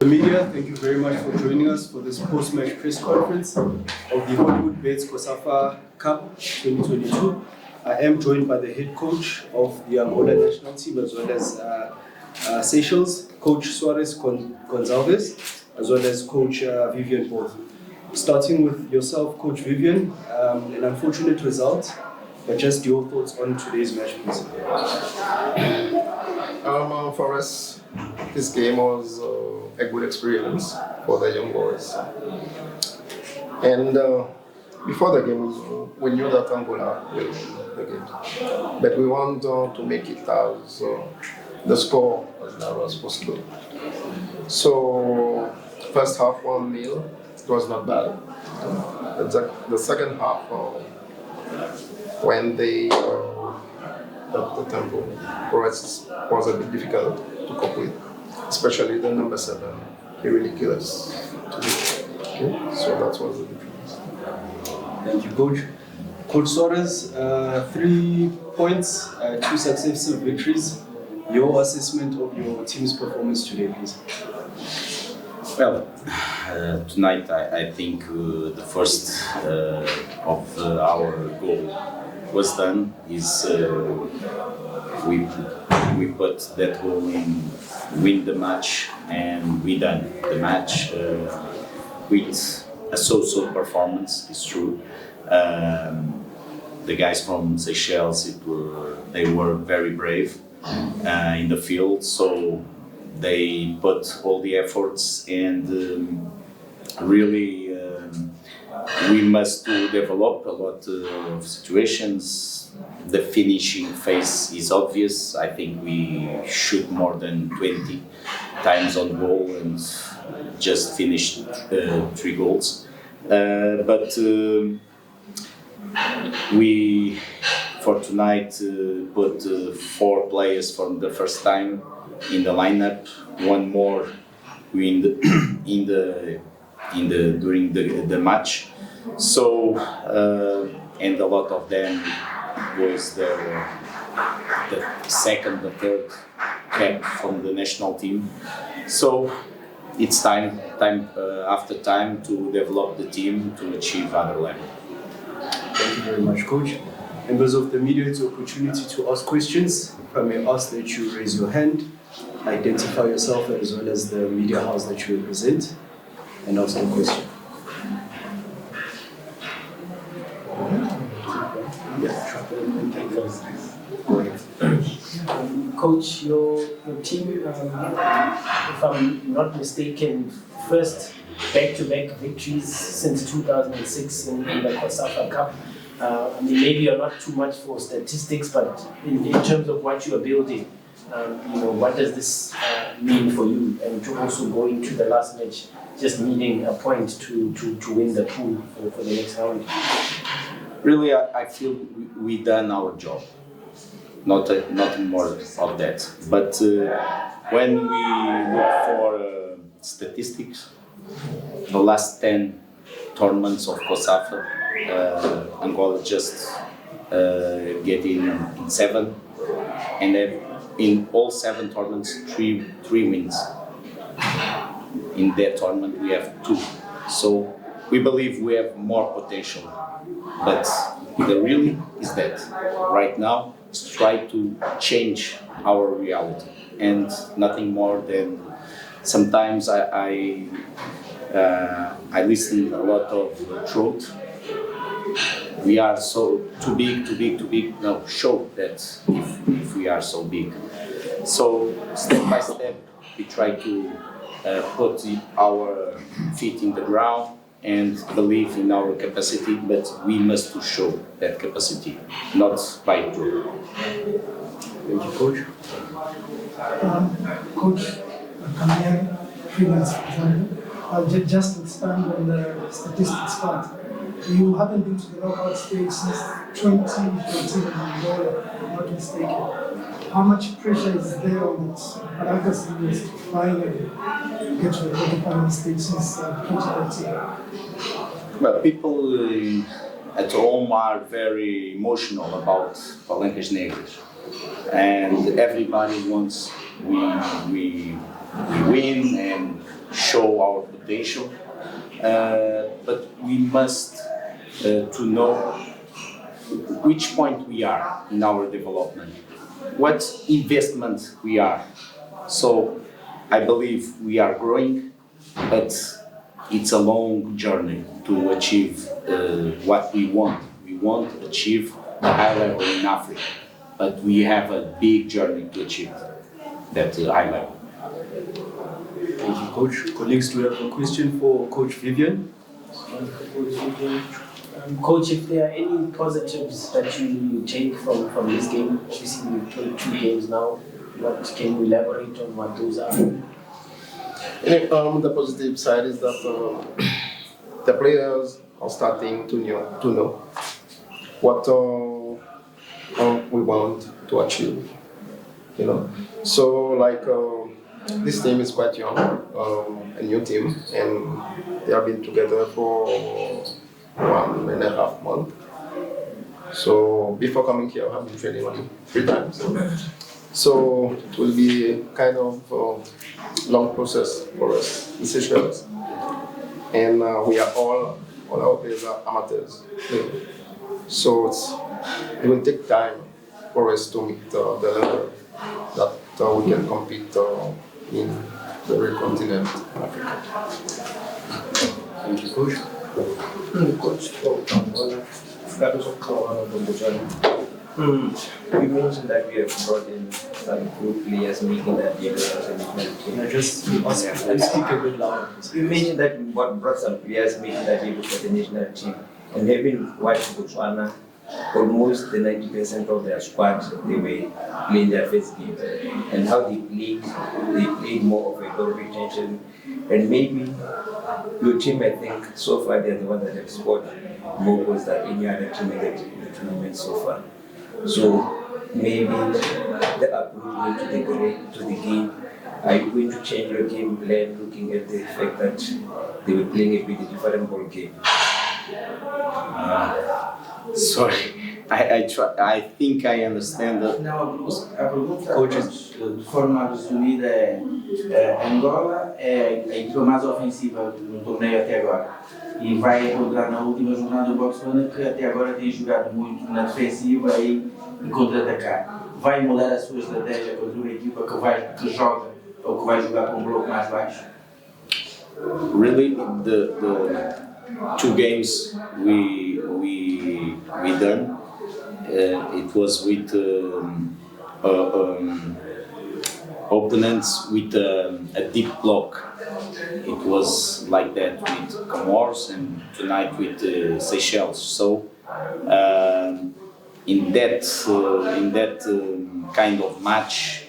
The media, thank you very much for joining us for this post-match press conference of the Hollywood Bets COSAFA Cup 2022. I am joined by the head coach of the Angola national team as well as Seychelles, Coach Suarez Gonzalez, as well as Coach Vivian both. Starting with yourself, Coach Vivian, an unfortunate result, but just your thoughts on today's match, please. For us, this game was a good experience for the young boys. And before the game, we knew that Angola will win the game. But we want to make it as the score as narrow as possible. So, first half 1-0, it was not bad. The second half, when they the tempo for us was a bit difficult to cope with, especially the number 7. He really killed us today. Okay? So that was the difference. Thank you, Coach. Coach Suarez, 3 points, 2 successive victories. Your assessment of your team's performance today, please. Well, tonight I think the first of our goal was done. We put that goal in, win the match, and we done the match with a so-so performance. It's true. The guys from Seychelles, they were very brave in the field, so they put all the efforts, and really we must develop a lot of situations. The finishing phase is obvious. I think we shoot more than 20 times on goal and just finished 3 goals. But we, for tonight, put 4 players from the first time in the lineup. One more during the match. So and a lot of them was the second, the third cap from the national team. So it's time after time to develop the team to achieve other level. Thank you very much, Coach. Members of the media, it's an opportunity to ask questions. If I may ask that you raise your hand, identify yourself as well as the media house that you represent, and ask the question. Coach, your team, if I'm not mistaken, first back-to-back victories since 2006 in the COSAFA Cup. I mean, maybe you're not too much for statistics, but in terms of what you are building, what does this mean for you? And to also go into the last match, just needing a point to win the pool for the next round. Really, I feel we done our job. Not more of that. But when we look for statistics, the last 10 tournaments of COSAFA, Angola just get in 7, and then in all 7 tournaments, 3 wins. In that tournament, we have 2. So we believe we have more potential. But the really is that right now, try to change our reality, and nothing more than sometimes I listen a lot of truth. We are so too big. No, show that if we are so big. So step by step, we try to put our feet in the ground and believe in our capacity, but we must to show that capacity, not by truth. Thank you, Coach. Coach, Camille, freelance, for example, just to expand on the statistics part. You haven't been to the knockout stage since 2014 in Angola, if I'm not mistaken. How much pressure is there on Paracas to finally get to the quarterfinal stage since 2014? Well, people at home are very emotional about Palancas Negras, and everybody wants we win, and show our potential, but we must to know which point we are in our development, what investment we are. So I believe we are growing, but it's a long journey to achieve what we want. We want to achieve a high level in Africa, but we have a big journey to achieve that high level. Thank you, Coach. Colleagues, do you have a question for Coach Vivian? Coach, if there are any positives that you take from this game, obviously you've played 2 games now, what can you elaborate on what those are? The positive side is that the players are starting to know what we want to achieve. So like this team is quite young, a new team, and they have been together for 1.5 months. So before coming here, I have been training only 3 times. So it will be kind of long process for us in Seychelles. And we are all our players are amateurs. So it will take time for us to meet the level that we can compete in the real continent, Africa. Thank you, Coach. Coach, that was you mentioned that we have brought in some good players making that the national team. Just speak a bit louder. You mentioned that we brought some players making that debut for the national team. And having watched Botswana, almost the 90% of their squad, they were playing their first game. And how they played more of a ball retention. And maybe your team, I think, so far they're the ones that have scored more goals than any other team in the tournament so far. So maybe the approach to the game, are you going to change your game plan looking at the fact that they were playing a bit different ball game? Sorry, I think I understand that. Não, a pergunta, de forma resumida, Angola é a equipa mais ofensiva no torneio até agora e vai encontrar na última jornada o Botswana, que até agora tem jogado muito na defensiva e contra-atacar. Vai mudar a sua estratégia contra uma equipa que joga ou que vai jogar com um bloco mais baixo? Really, the 2 games we done, it was with opponents with a deep block. It was like that with Comores and tonight with Seychelles. So in that kind of match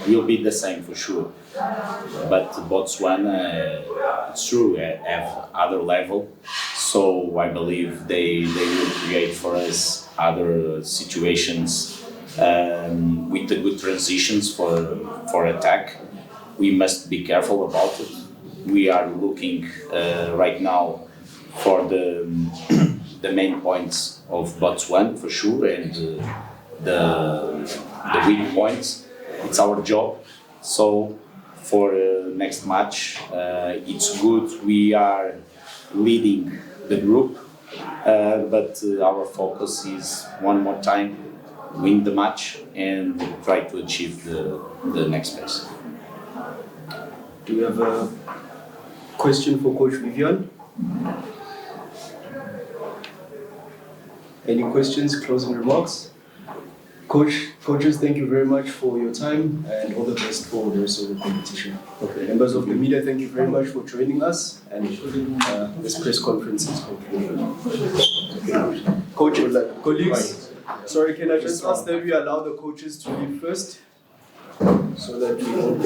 will be the same for sure. But Botswana, it's true, have other level. So I believe they will create for us other situations with the good transitions for attack. We must be careful about it. We are looking right now for the main points of Botswana for sure and the weak points. It's our job. So for next match, it's good we are leading the group, but our focus is one more time win the match and try to achieve the next phase. Do you have a question for Coach Vivian? Any questions, closing remarks? Coaches, thank you very much for your time and all the best for the rest of the competition. Okay. Members of the media, thank you very much for joining us, and this press conference is concluded. Coach, colleagues, sorry, can I just ask that we allow the coaches to leave first so that we all